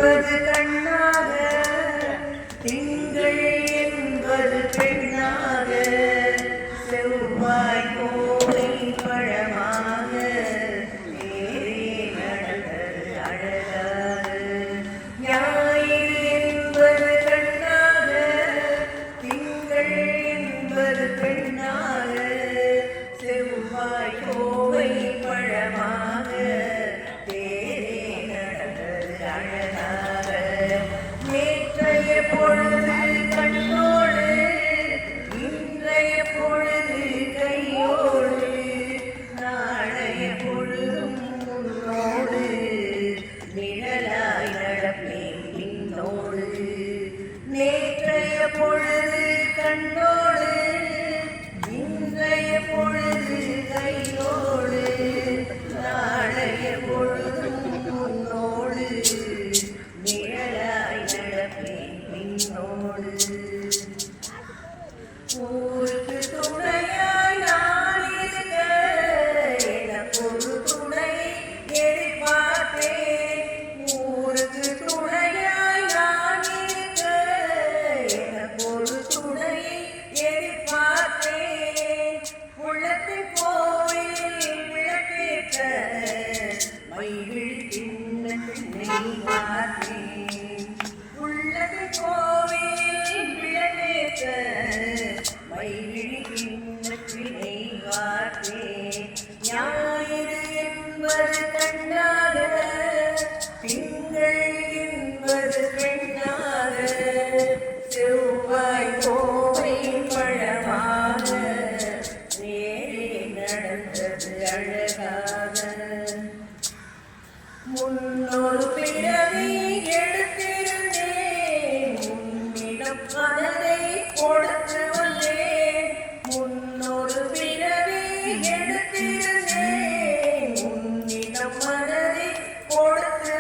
என்பது கண்ணாக திங்கள் என்பது பெண்ணாக செவ்வாய் கோடை பழமாக நேரே நடந்தது அழகாக ஞாயிறு என்பது கண்ணாக திங்கள் என்பது பெண்ணாக செவ்வாய் கோவை பழமாக தேரே நடந்தது அழகாக நேற்றைய பொழுது கண்ணோடு இன்றைய பொழுது கையோடு நாளைய பொழுதும் முன்னோடு நிழலாய் நடப்பேன் பின்னோடு நேற்றைய பொழுது கண்ணோடு இன்றைய பொழுது கையோடு நாளைய பொழுதும் முன்னோடு நிழலாய் நடப்பேன் பின்னோடு ஊருக்கு துணையாய் நான் இருக்க எனக்கு ஒரு துணை எதிர்பார்த்தேன் ஊருக்கு துணையாய் நான் இருக்க எனக்கு ஒரு துணை எதிர்பார்த்தேன் உள்ளத்தின் கோயில் விளக்கேற்ற மைவிழி கிண்ணத்தை பார்த்தேன் உள்ளத்தின் கோவில் விளக்கேற்ற மைவிழி கிண்ணத்தினை பார்த்தேன் ஞாயிறு என்பது கண்ணாக திங்கள் என்பது பெண்ணாக செவ்வாய் கோவை பழமாக நேரே நடந்தது அழகாக முன்னொரு பிறவி எடுத்திருந்தேன் உன்னிடம் மனதை கொடுத்து வந்தேன் முன்னொரு பிறவி எடுத்திருந்தேன் உன்னிடம் மனதை கொடுத்து